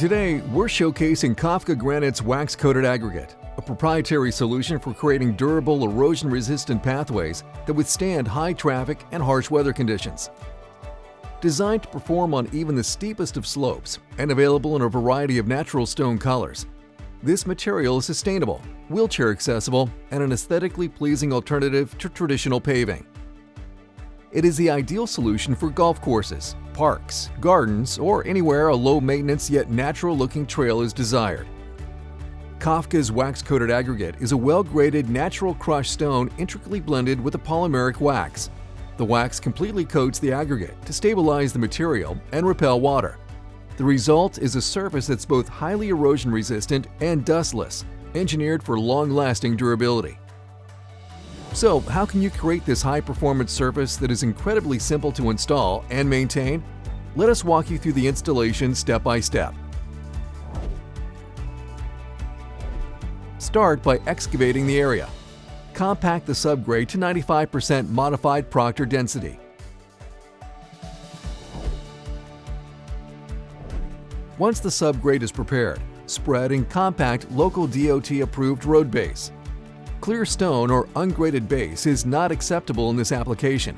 Today, we're showcasing Kafka Granite's wax-coated aggregate, a proprietary solution for creating durable, erosion-resistant pathways that withstand high traffic and harsh weather conditions. Designed to perform on even the steepest of slopes and available in a variety of natural stone colors, this material is sustainable, wheelchair accessible, and an aesthetically pleasing alternative to traditional paving. It is the ideal solution for golf courses, parks, gardens, or anywhere a low-maintenance yet natural-looking trail is desired. Kafka's wax-coated aggregate is a well-graded natural crushed stone intricately blended with a polymeric wax. The wax completely coats the aggregate to stabilize the material and repel water. The result is a surface that's both highly erosion-resistant and dustless, engineered for long-lasting durability. So, how can you create this high-performance surface that is incredibly simple to install and maintain? Let us walk you through the installation step by step. Start by excavating the area. Compact the subgrade to 95% modified Proctor density. Once the subgrade is prepared, spread and compact local DOT-approved road base. Clear stone or ungraded base is not acceptable in this application.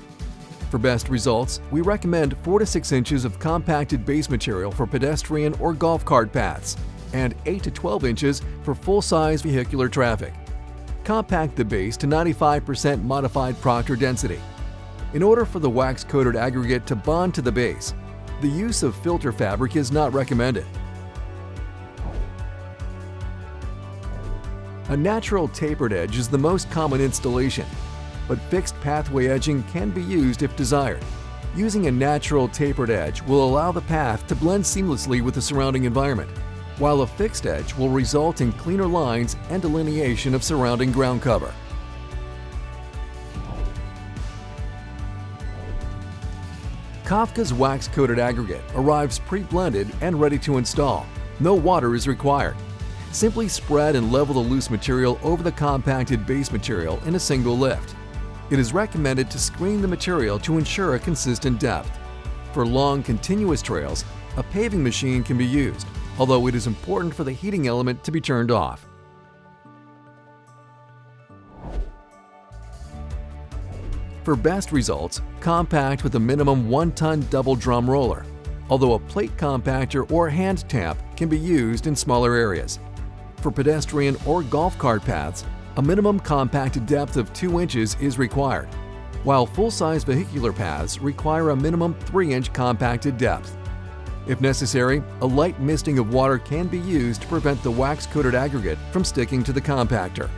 For best results, we recommend 4 to 6 inches of compacted base material for pedestrian or golf cart paths, and 8 to 12 inches for full-size vehicular traffic. Compact the base to 95% modified Proctor density. In order for the wax-coated aggregate to bond to the base, the use of filter fabric is not recommended. A natural tapered edge is the most common installation, but fixed pathway edging can be used if desired. Using a natural tapered edge will allow the path to blend seamlessly with the surrounding environment, while a fixed edge will result in cleaner lines and delineation of surrounding ground cover. Kafka's wax-coated aggregate arrives pre-blended and ready to install. No water is required. Simply spread and level the loose material over the compacted base material in a single lift. It is recommended to screen the material to ensure a consistent depth. For long, continuous trails, a paving machine can be used, although it is important for the heating element to be turned off. For best results, compact with a minimum 1-ton double drum roller, although a plate compactor or hand tamp can be used in smaller areas. For pedestrian or golf cart paths, a minimum compacted depth of 2 inches is required, while full-size vehicular paths require a minimum 3-inch compacted depth. If necessary, a light misting of water can be used to prevent the wax-coated aggregate from sticking to the compactor.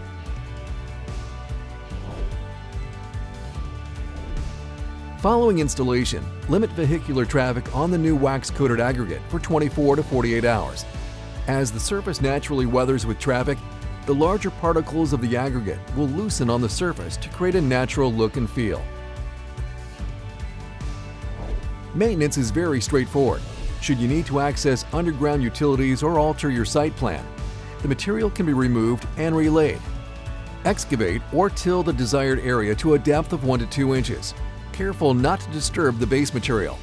Following installation, limit vehicular traffic on the new wax-coated aggregate for 24 to 48 hours. As the surface naturally weathers with traffic, the larger particles of the aggregate will loosen on the surface to create a natural look and feel. Maintenance is very straightforward. Should you need to access underground utilities or alter your site plan, the material can be removed and relaid. Excavate or till the desired area to a depth of 1 to 2 inches. Careful not to disturb the base material.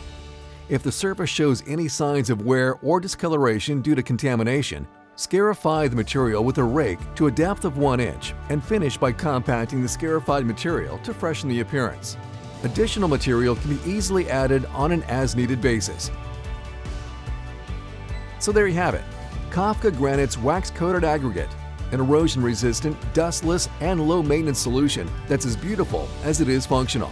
If the surface shows any signs of wear or discoloration due to contamination, scarify the material with a rake to a depth of 1 inch and finish by compacting the scarified material to freshen the appearance. Additional material can be easily added on an as-needed basis. So there you have it, Kafka Granite's wax-coated aggregate, an erosion-resistant, dustless, and low-maintenance solution that's as beautiful as it is functional.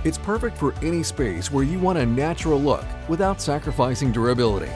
It's perfect for any space where you want a natural look without sacrificing durability.